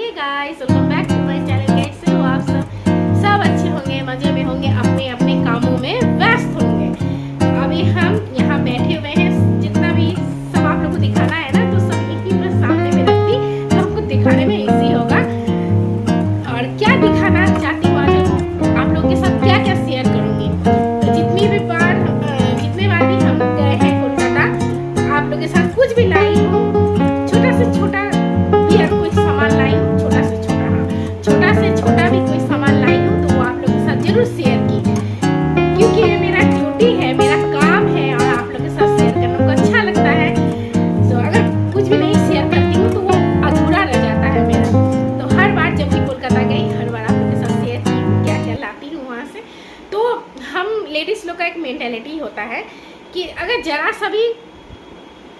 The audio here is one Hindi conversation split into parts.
Hey guys, welcome back to my channel. कैसे हो आप सब अच्छे होंगे, मजे में होंगे, अपने अपने कामों में व्यस्त होंगे। तो अभी हम यहाँ बैठे हुए हैं, जितना भी सब आप लोग को दिखाना है ना, तो सब यही मैं सामने में रखती, तो आपको दिखाने में इजी होगा। और क्या दिखाना चाहती हूँ आज आप लोगों के साथ, क्या क्या शेयर करूँगी। तो जितनी बार भी हम गए हैं कोलकाता, तो आप लोगों के साथ कुछ भी लाई हूँ, छोटा से छोटा भी कोई सामान लाई हूँ, छोटा से छोटा भी कोई सामान लाई हूँ, तो वो आप लोगों के साथ जरूर शेयर की, क्योंकि ये मेरा ड्यूटी है, मेरा काम है, और आप लोगों के साथ शेयर करना मुझे अच्छा लगता है। तो अगर कुछ भी नहीं शेयर करती हूँ तो वो अधूरा रह जाता है मेरा। तो हर बार जब भी कोलकाता गई, हर बार आप लोगों के साथ शेयर की हूँ, क्या क्या लाती हूँ वहाँ से। तो हम लेडीज़ लोग का एक मेंटेलिटी होता है कि अगर जरा सा भी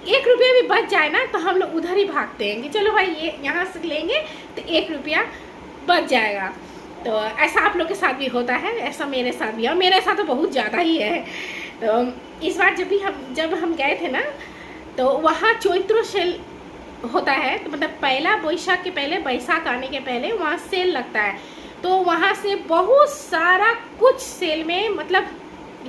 1 रुपया भी बच जाए ना, तो हम लोग उधर ही भागते हैं कि चलो भाई ये यहाँ से लेंगे तो 1 रुपया बच जाएगा। तो ऐसा आप लोग के साथ भी होता है, ऐसा मेरे साथ भी है, और मेरे साथ तो बहुत ज़्यादा ही है। तो इस बार जब हम गए थे ना, तो वहाँ चैत्र सेल होता है, तो मतलब पहला बैसाख के पहले, बैसाख आने के पहले वहाँ सेल लगता है। तो वहाँ से बहुत सारा कुछ सेल में, मतलब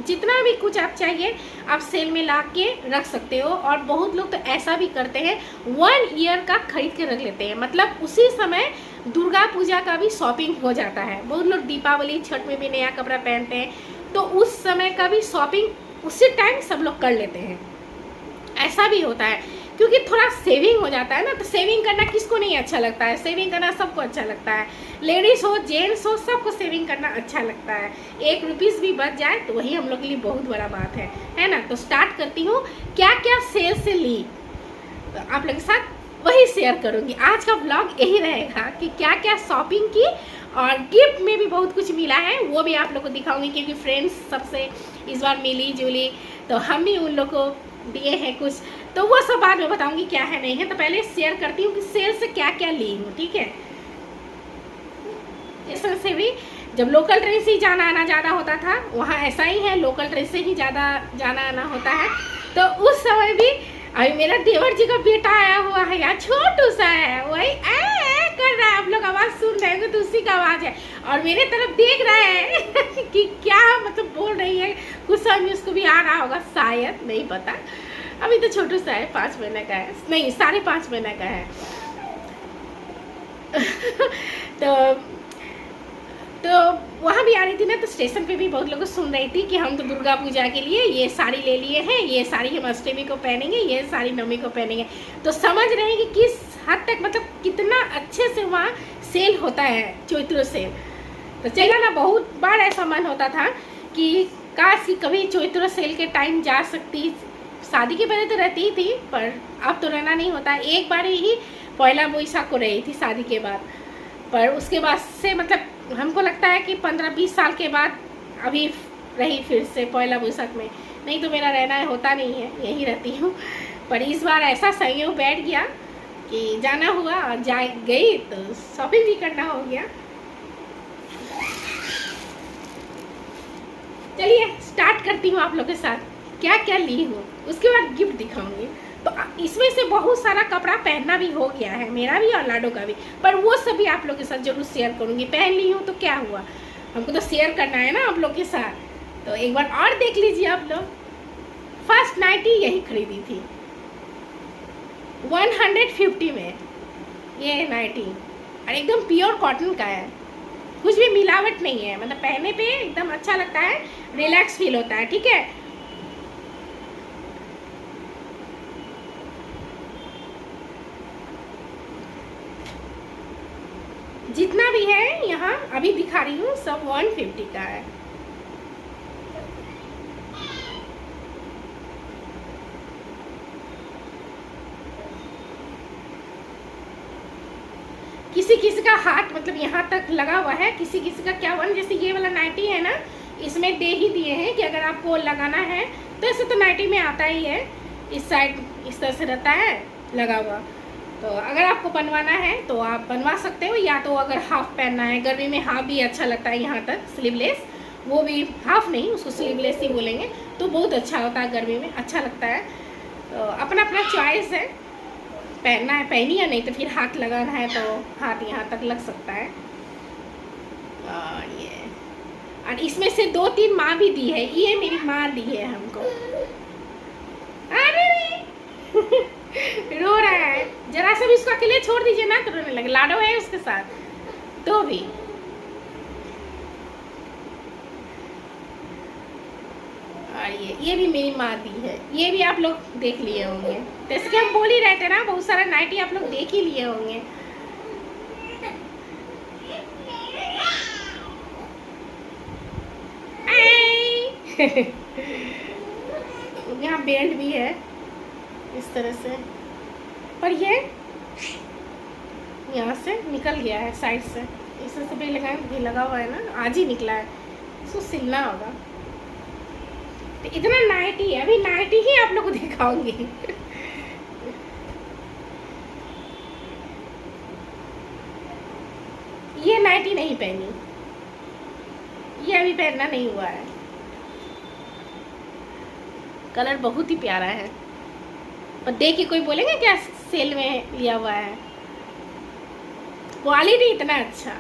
जितना भी कुछ आप चाहिए आप सेल में ला के रख सकते हो। और बहुत लोग तो ऐसा भी करते हैं, 1 ईयर का खरीद के रख लेते हैं, मतलब उसी समय दुर्गा पूजा का भी शॉपिंग हो जाता है। बहुत लोग दीपावली छठ में भी नया कपड़ा पहनते हैं, तो उस समय का भी शॉपिंग उसी टाइम सब लोग कर लेते हैं। ऐसा भी होता है, क्योंकि थोड़ा सेविंग हो जाता है ना। तो सेविंग करना किसको नहीं अच्छा लगता है, सेविंग करना सबको अच्छा लगता है, लेडीज़ हो जेंट्स हो, सबको सेविंग करना अच्छा लगता है। 1 रुपीस भी बच जाए तो वही हम लोग के लिए बहुत बड़ा बात है ना। तो स्टार्ट करती हूँ, क्या क्या सेल से ली, तो आप लोग के साथ वही शेयर करूँगी। आज का ब्लॉग यही रहेगा कि क्या क्या शॉपिंग की, और गिफ्ट में भी बहुत कुछ मिला है, वो भी आप लोग को दिखाऊंगी, क्योंकि फ्रेंड्स सबसे इस बार मिली जुली, तो हम भी उन लोग को दिए हैं कुछ, तो वो सब बाद में बताऊंगी क्या है नहीं है। तो पहले शेयर करती हूँ कि सेल से क्या क्या ली हूँ, ठीक है। स्टेशन से भी जब लोकल ट्रेन से ही जाना आना ज़्यादा होता था, वहाँ ऐसा ही है, लोकल ट्रेन से ही ज़्यादा जाना आना होता है। तो उस समय भी अभी मेरा देवर जी का बेटा आया हुआ है यार, छोटू सा है, वही कर रहा है, आप लोग आवाज़ सुन रहे हैं तो उसी का आवाज़ है, और मेरे तरफ देख रहा है कि क्या मतलब बोल रही है, कुछ समझ उसको भी आ रहा होगा शायद, नहीं पता। अभी तो छोटू सा है, 5 महीने का है, नहीं 5.5 महीने का है। तो वहाँ भी आ रही थी ना, तो स्टेशन पे भी बहुत लोग सुन रही थी कि हम तो दुर्गा पूजा के लिए ये साड़ी ले लिए हैं, ये साड़ी हम अष्टमी को पहनेंगे, ये साड़ी नवमी को पहनेंगे। तो समझ रहे हैं कि किस हद तक, मतलब कितना अच्छे से वहाँ सेल होता है, चैत्र सेल। तो चला ना, बहुत बार ऐसा मन होता था कि काश कि कभी चैत्र सेल के टाइम जा सकती। शादी के पहले तो रहती ही थी, पर अब तो रहना नहीं होता। एक बार ही पहला बैसाख को रही थी शादी के बाद, पर उसके बाद से मतलब हमको लगता है कि 15-20 साल के बाद अभी रही फिर से पहला बैसाख में, नहीं तो मेरा रहना होता नहीं है, यहीं रहती हूँ। पर इस बार ऐसा संयोग बैठ गया कि जाना हुआ, और गई तो शॉपिंग भी करना हो गया। चलिए स्टार्ट करती हूँ आप लोग के साथ क्या क्या ली हूँ, उसके बाद गिफ्ट दिखाऊंगी। तो इसमें से बहुत सारा कपड़ा पहनना भी हो गया है, मेरा भी और लाडो का भी, पर वो सभी आप लोग के साथ जरूर शेयर करूंगी। पहन ली हूँ तो क्या हुआ, हमको तो शेयर करना है ना आप लोग के साथ। तो एक बार और देख लीजिए आप लोग। फर्स्ट नाइटी यही खरीदी थी 150 में, ये नाइटी, और एकदम प्योर कॉटन का है, कुछ भी मिलावट नहीं है, मतलब पहनने पे एकदम अच्छा लगता है, रिलैक्स फील होता है, ठीक है। जितना भी है यहाँ अभी दिखा रही हूँ, सब 150 का है। किसी किसी का हाथ मतलब यहाँ तक लगा हुआ है, किसी किसी का क्या हुआ, जैसे ये वाला नाइटी है ना, इसमें दे ही दिए हैं कि अगर आपको लगाना है तो ऐसे तो नाइटी में आता ही है, इस साइड इस तरह से रहता है लगा हुआ। तो अगर आपको बनवाना है तो आप बनवा सकते हो, या तो अगर हाफ पहनना है, गर्मी में हाफ भी अच्छा लगता है, यहाँ तक स्लीवलेस, वो भी हाफ नहीं उसको स्लीवलेस ही बोलेंगे, तो बहुत अच्छा होता है, गर्मी में अच्छा लगता है। तो अपना अपना चॉइस है। पहनना है पहनिए, नहीं तो फिर हाथ लगाना है तो हाथ यहाँ तक लग सकता है। और इसमें से 2-3 माँ भी दी है, ये मेरी माँ दी है हमको। अरे रो रहा है, जरा सा भी उसको अकेले छोड़ दीजिए ना तो रोने लगे। लाडो है उसके साथ तो भी। और ये भी मेरी माँ दी है, ये भी आप लोग देख लिए होंगे। तो इसके हम बोल ही रहे थे ना, बहुत सारा नाइटी आप लोग देख ही लिए होंगे। यहाँ बेल्ट भी है इस तरह से, पर ये यहाँ से निकल गया है साइड से, इस तरह से भी लगाए, भी लगा हुआ है ना, आज ही निकला है, इसको सिलना होगा। तो इतना नाइटी है, अभी नाइटी ही आप लोग को दिखाऊंगी। ये नाइटी नहीं पहनी, ये अभी पहनना नहीं हुआ है। कलर बहुत ही प्यारा है, पर देख के कोई बोलेगा क्या सेल में लिया हुआ है। क्वालिटी इतना अच्छा।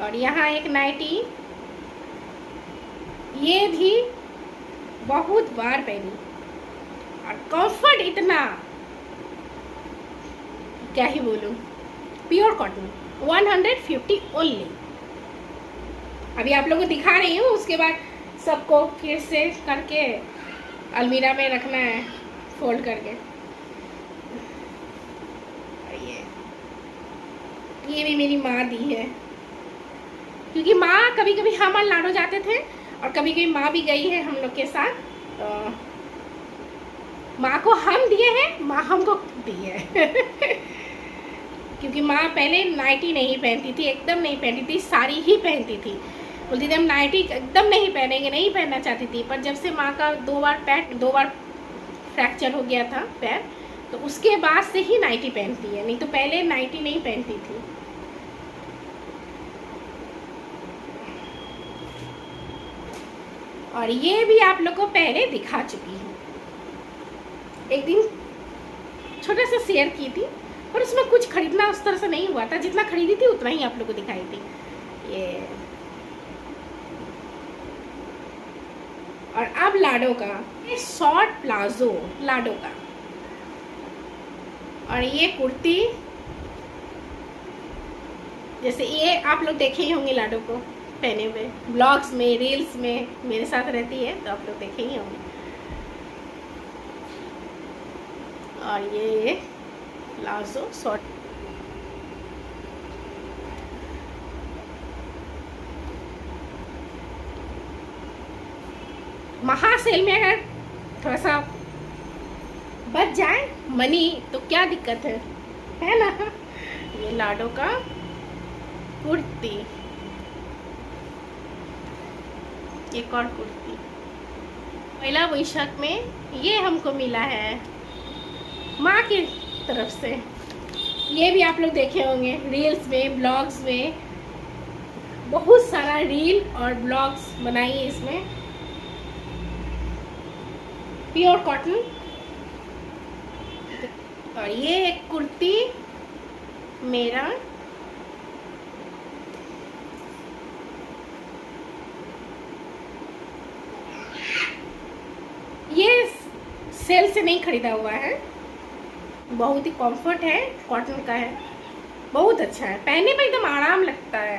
और यहाँ एक नाइटी, ये भी बहुत बार पहनी, और कंफर्ट इतना, क्या ही बोलूं। Pure cotton 150 only. अभी आप लोगों को दिखा रही हूँ, उसके बाद सबको फिर से करके अलमीरा में रखना है फोल्ड करके। ये भी मेरी माँ दी है, क्योंकि माँ कभी कभी हम और लाडो जाते थे, और कभी कभी माँ भी गई है हम लोग के साथ। माँ को हम दिए हैं, माँ हमको दी है। क्योंकि माँ पहले नाइटी नहीं पहनती थी, एकदम नहीं पहनती थी, साड़ी ही पहनती थी। बोलती थी हम नाइटी एकदम नहीं पहनेंगे, नहीं पहनना चाहती थी। पर जब से माँ का 2 बार फ्रैक्चर हो गया था पैर, तो उसके बाद से ही नाइटी पहनती है, नहीं तो पहले नाइटी नहीं पहनती थी। और ये भी आप लोग को पहले दिखा चुकी हूँ, एक दिन छोटा सा शेयर की थी, पर उसमें कुछ खरीदना उस तरह से नहीं हुआ था, जितना खरीदी थी उतना ही आप लोग को दिखाई थी। ये और अब लाडो का ये शॉर्ट प्लाजो, लाडो का। और ये कुर्ती, जैसे ये आप लोग देखे ही होंगे लाडो को पहने हुए, ब्लॉग्स में, रील्स में मेरे साथ रहती है तो आप लोग देखे ही होंगे। और ये प्लाजो शॉर्ट, महासेल में अगर थोड़ा सा बच जाए मनी तो क्या दिक्कत है ना। ये लाडो का कुर्ती, एक और कुर्ती 1 वैशाख में ये हमको मिला है माँ की तरफ से। ये भी आप लोग देखे होंगे रील्स में, ब्लॉग्स में, बहुत सारा रील और ब्लॉग्स बनाई है इसमें। Pure cotton. और ये एक कुर्ती मेरा ये सेल से नहीं खरीदा हुआ है, बहुत ही कंफर्ट है, कॉटन का है, बहुत अच्छा है, पहनने में एकदम आराम लगता है,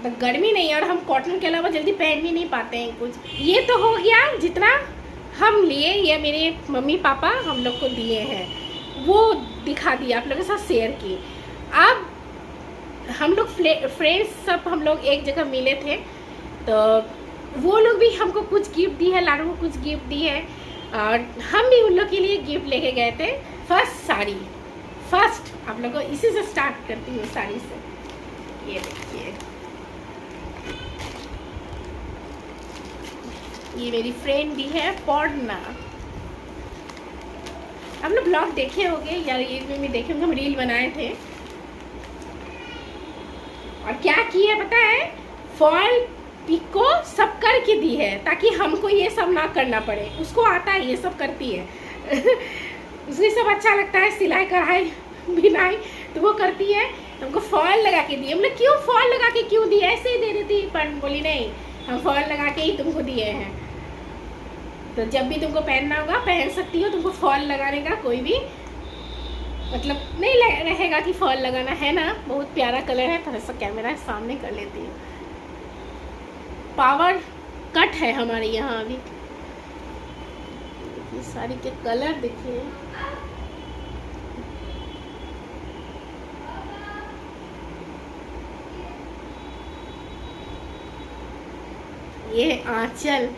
तो गर्मी नहीं है। और हम कॉटन के अलावा जल्दी पहन भी नहीं पाते हैं कुछ। ये तो हो गया जितना हम लिए, ये मेरे मम्मी पापा हम लोग को दिए हैं, वो दिखा दिया आप लोगों के साथ शेयर की। अब हम लोग फ्रेंड्स सब हम लोग एक जगह मिले थे, तो वो लोग भी हमको कुछ गिफ्ट दी है, लाडू को कुछ गिफ्ट दी है, और हम भी उन लोग के लिए गिफ्ट लेके गए थे। फर्स्ट साड़ी, फर्स्ट आप लोग को इसी से स्टार्ट करती हूँ, साड़ी से। ये देखिए, ये मेरी फ्रेंड दी है पौर्णा। हम लोग ब्लॉग देखे होंगे या ये भी देखे होंगे, हम रील बनाए थे। और क्या की है पता है, फॉल पिको सब करके दी है, ताकि हमको ये सब ना करना पड़े। उसको आता है, ये सब करती है, उसको सब अच्छा लगता है, सिलाई कढ़ाई बिनाई तो वो करती है। तुमको फॉल लगा के दिए, मतलब क्यों फॉल लगा के क्यों दिए, ऐसे ही दे देती, पर बोली नहीं हम फॉल लगा के ही तुमको दिए हैं, तो जब भी तुमको पहनना होगा पहन सकती हो। तुमको फॉल लगाने का कोई भी मतलब नहीं रहेगा कि फॉल लगाना है ना। बहुत प्यारा कलर है, थोड़ा सा कैमरा सामने कर लेती हूँ। पावर कट है हमारे यहाँ अभी। देखिए साड़ी के कलर देखिए, ये आंचल,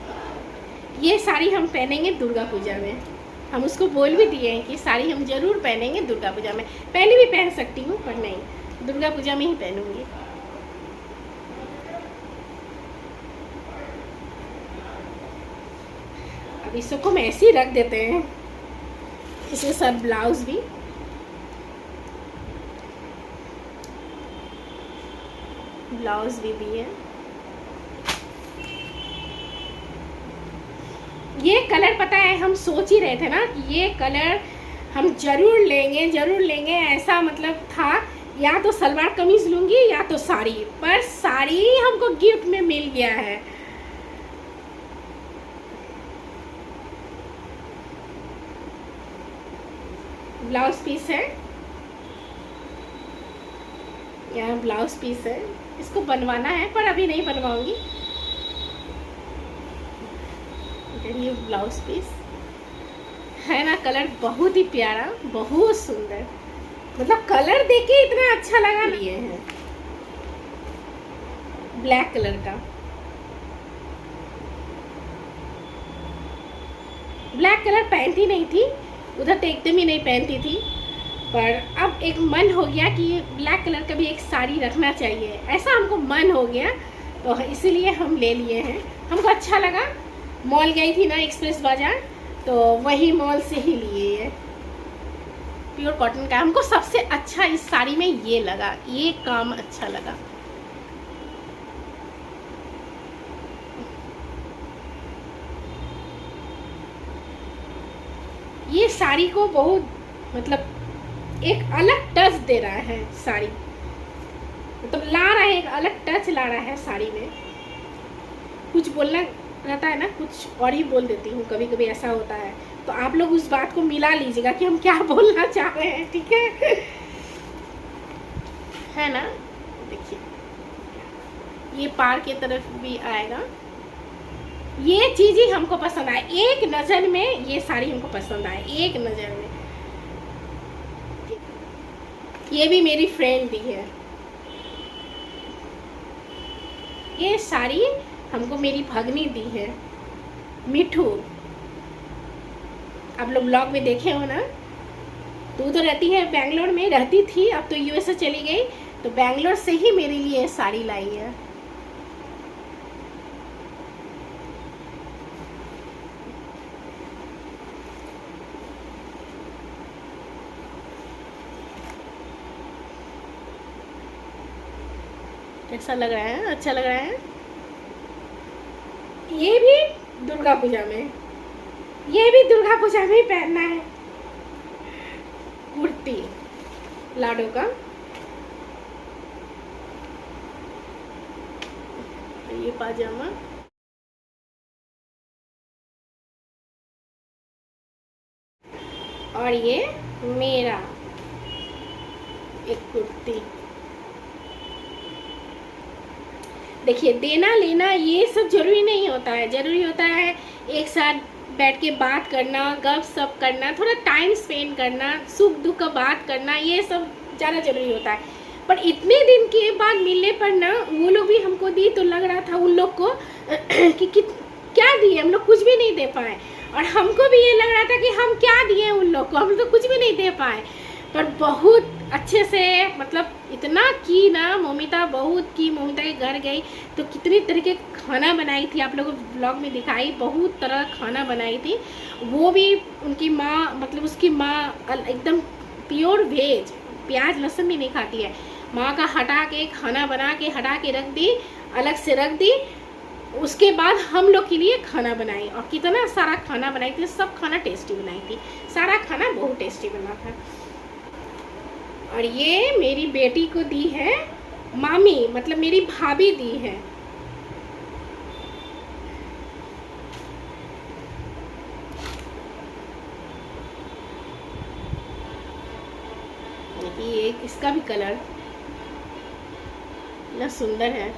ये साड़ी हम पहनेंगे दुर्गा पूजा में। हम उसको बोल भी दिए हैं कि साड़ी हम जरूर पहनेंगे दुर्गा पूजा में। पहले भी पहन सकती हूँ पर नहीं, दुर्गा पूजा में ही पहनूंगी। अब इसको हम ऐसे ही रख देते हैं, इसके साथ ब्लाउज भी। ब्लाउज भी है। ये कलर पता है हम सोच ही रहे थे ना कि ये कलर हम जरूर लेंगे ऐसा मतलब था। या तो सलवार कमीज लूंगी या तो साड़ी, पर साड़ी हमको गिफ्ट में मिल गया है। ब्लाउज पीस है, यहाँ ब्लाउज पीस है। इसको बनवाना है पर अभी नहीं बनवाऊंगी। ये ब्लाउज पीस है ना, कलर बहुत ही प्यारा, बहुत सुंदर, मतलब कलर देखे इतना अच्छा लगा। लिए हैं ब्लैक कलर का, ब्लैक कलर पहनती नहीं थी उधर तो एकदम ही नहीं पहनती थी, पर अब एक मन हो गया कि ब्लैक कलर का भी एक साड़ी रखना चाहिए, ऐसा हमको मन हो गया तो इसीलिए हम ले लिए हैं। हमको अच्छा लगा, मॉल गई थी ना एक्सप्रेस बाजार, तो वही मॉल से ही लिए है। प्योर कॉटन का हमको सबसे अच्छा इस साड़ी में ये लगा, ये काम अच्छा लगा। ये साड़ी को बहुत मतलब एक अलग टच दे रहा है साड़ी, मतलब ला रहा है, एक अलग टच ला रहा है साड़ी में। कुछ बोलना रहता है ना, कुछ और ही बोल देती हूँ, कभी कभी ऐसा होता है, तो आप लोग उस बात को मिला लीजिएगा कि हम क्या बोलना चाह रहे हैं, ठीक है ना। देखिए ये पार की तरफ भी आएगा। ये चीज ही हमको पसंद आए, एक नजर में ये साड़ी हमको पसंद आए, एक नजर में। ये भी मेरी फ्रेंड दी है, ये साड़ी हमको मेरी भगनी दी है, मिठू। आप लोग ब्लॉग में देखे हो ना, तू तो रहती है बैंगलोर में, रहती थी, अब तो यूएसए चली गई, तो बैंगलोर से ही मेरे लिए साड़ी लाई है। कैसा लग रहा है, अच्छा लग रहा है। ये भी दुर्गा पूजा में, ये भी दुर्गा पूजा में ही पहनना है। कुर्ती लाडो का, ये पाजामा, और ये मेरा एक कुर्ती। देखिए देना लेना ये सब जरूरी नहीं होता है, जरूरी होता है एक साथ बैठ के बात करना, गप सप करना, थोड़ा टाइम स्पेंड करना, सुख दुख का बात करना, ये सब ज़्यादा जरूरी होता है। पर इतने दिन के बाद मिलने पर ना, वो लोग भी हमको दी तो लग रहा था उन लोग को कि क्या दिए, हम लोग कुछ भी नहीं दे पाए, और हमको भी ये लग रहा था कि हम क्या दिए उन लोग को, हम तो कुछ भी नहीं दे पाए। पर बहुत अच्छे से मतलब इतना की ना, मोमिता बहुत की। मोमिता के घर गई तो कितनी तरह के खाना बनाई थी, आप लोगों को ब्लॉग में दिखाई, बहुत तरह खाना बनाई थी। वो भी उनकी माँ, मतलब उसकी माँ एकदम प्योर वेज, प्याज लहसुन भी नहीं खाती है। माँ का हटा के खाना बना के हटा के रख दी, अलग से रख दी, उसके बाद हम लोग के लिए खाना बनाई, और कितना सारा खाना बनाई थी, सब खाना टेस्टी बनाई थी, सारा खाना बहुत टेस्टी बना था। और ये मेरी बेटी को दी है मामी, मतलब मेरी भाभी दी है। ये इसका भी कलर ना सुंदर है,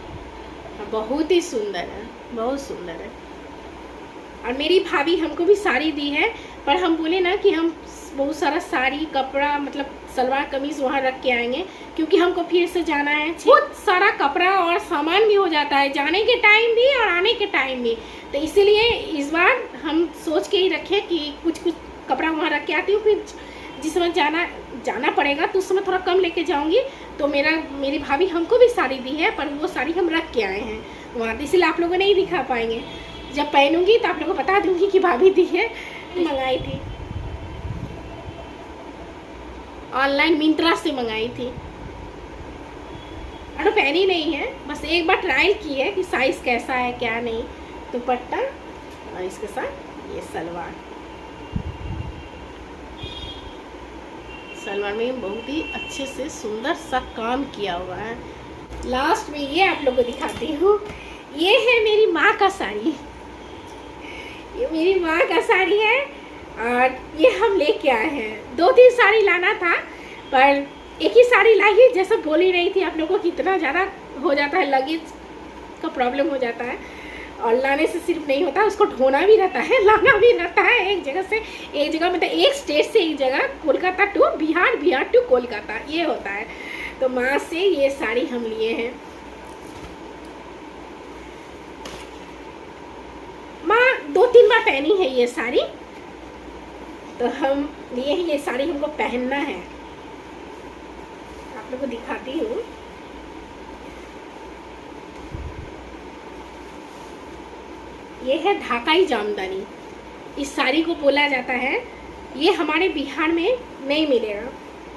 बहुत ही सुंदर है, बहुत सुंदर है। और मेरी भाभी हमको भी साड़ी दी है, पर हम बोले ना कि हम बहुत सारा साड़ी कपड़ा मतलब सलवार कमीज़ वहाँ रख के आएंगे, क्योंकि हमको फिर से जाना है, बहुत सारा कपड़ा और सामान भी हो जाता है जाने के टाइम भी और आने के टाइम भी। तो इसीलिए इस बार हम सोच के ही रखे कि कुछ कुछ कपड़ा वहाँ रख के आती हूँ, फिर जिस समय जाना पड़ेगा तो उस समय थोड़ा कम लेके जाऊँगी। तो मेरी भाभी हमको भी साड़ी दी है, पर वो साड़ी हम रख के आए हैं वहाँ, तो इसलिए आप लोगों नहीं दिखा पाएंगे। जब पहनूंगी तो आप लोगों को बता दूंगी कि भाभी दी है, मंगाई थी ऑनलाइन, मिंत्रा से मंगाई थी। और पहनी नहीं है, बस एक बार ट्रायल की है कि साइज़ कैसा है क्या नहीं। दुपट्टा और इसके साथ ये सलवार में बहुत ही अच्छे से सुंदर सा काम किया हुआ है। लास्ट में ये आप लोगों को दिखाती हूँ, ये है मेरी माँ का साड़ी, ये मेरी माँ का साड़ी है। और ये हम लेके आए हैं, 2-3 साड़ी लाना था, पर एक ही साड़ी लाई, जैसा बोल ही रही थी आप लोगों को कितना ज़्यादा हो जाता है, लगेज का प्रॉब्लम हो जाता है। और लाने से सिर्फ नहीं होता, उसको ढोना भी रहता है, लाना भी रहता है, एक जगह से एक जगह, मतलब एक स्टेट से एक जगह, कोलकाता टू बिहार, बिहार टू कोलकाता, ये होता है। तो माँ से ये साड़ी हम लिए हैं। माँ 2-3 बार पहनी है ये साड़ी, तो हम लिए हैं, ये साड़ी हमको पहनना है। आप लोगों को दिखाती हूँ, ये है ढाकाई जामदानी, इस साड़ी को बोला जाता है। ये हमारे बिहार में नहीं मिलेगा,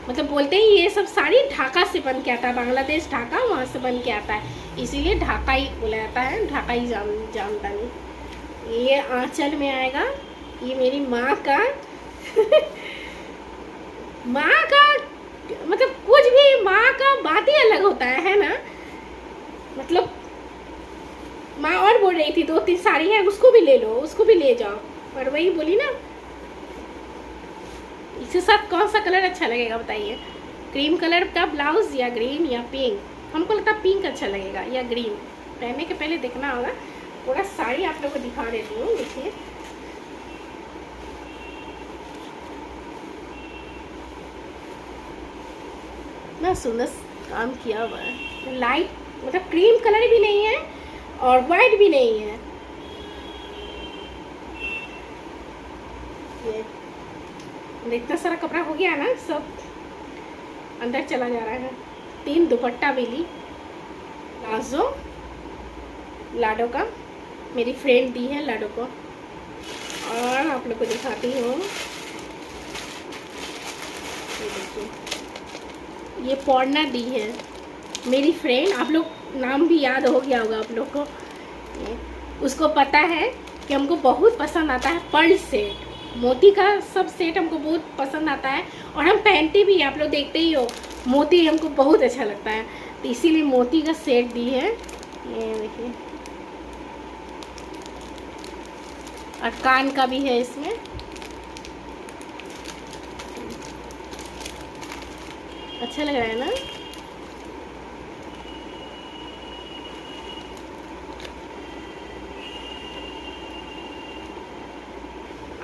मतलब बोलते हैं ये सब साड़ी ढाका से बन के आता है, बांग्लादेश ढाका, वहाँ से बन के आता है, इसीलिए ढाकाई बोला जाता है, ढाकाई जामदानी। ये आंचल में आएगा, ये मेरी माँ का माँ का मतलब कुछ भी माँ का बात ही अलग होता है ना। मतलब माँ और बोल रही थी 2-3 साड़ी है, उसको भी ले लो, उसको भी ले जाओ, और वही बोली ना। इसके साथ कौन सा कलर अच्छा लगेगा बताइए, क्रीम कलर का ब्लाउज या ग्रीन या पिंक? हमको लगता है पिंक अच्छा लगेगा या ग्रीन। पहनने के पहले देखना होगा। पूरा साड़ी आप लोगों को दिखा देती हूँ, देखिए। ना सुंदर काम किया हुआ है, लाइट मतलब क्रीम कलर भी नहीं है और वाइट भी नहीं है। ये इतना सारा कपड़ा हो गया ना, सब अंदर चला जा रहा है। 3 दुपट्टा भी ली, प्लाजो लाडो का, मेरी फ्रेंड दी है लाडो को। और आप लोग को दिखाती हूँ, ये देखिए, ये पौड़ना दी है मेरी फ्रेंड, आप लोग नाम भी याद हो गया होगा आप लोग को। उसको पता है कि हमको बहुत पसंद आता है पर्ल सेट, मोती का सब सेट हमको बहुत पसंद आता है, और हम पहनते भी, आप लोग देखते ही हो, मोती हमको बहुत अच्छा लगता है, तो इसीलिए मोती का सेट दी है। ये देखिए, और कान का भी है इसमें। अच्छा लग रहा है ना।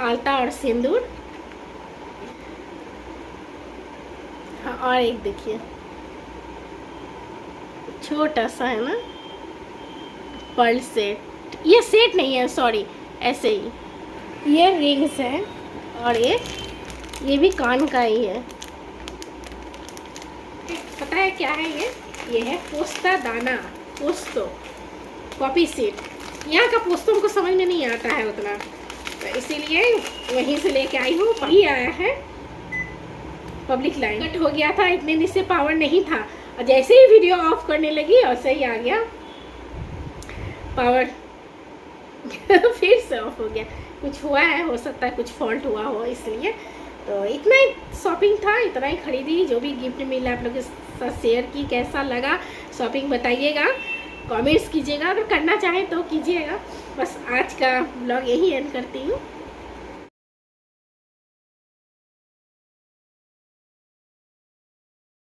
आलता और सिंदूर। हाँ, और एक देखिए छोटा सा है ना पर्ल सेट, ये सेट नहीं है, सॉरी, ऐसे ही ये रिंग्स है, और ये भी कान का ही है। पता है क्या है ये है पोस्ता दाना, पोस्तो कॉफी सीड। यहाँ का पोस्तो हमको समझ में नहीं आता है उतना, तो इसीलिए वहीं से लेके आई हूँ। वही आया है पब्लिक लाइन, कट हो गया था, इतने दिन से पावर नहीं था, और जैसे ही वीडियो ऑफ करने लगी और सही आ गया पावर। फिर से ऑफ हो गया। कुछ हुआ है, हो सकता है कुछ फॉल्ट हुआ हो इसलिए। तो इतना ही शॉपिंग था, इतना ही खरीदी। जो भी गिफ्ट मिला आप लोगों के साथ शेयर की। कैसा लगा शॉपिंग बताइएगा, कमेंट्स कीजिएगा, अगर करना चाहें तो कीजिएगा। बस आज का ब्लॉग यही एंड करती हूँ।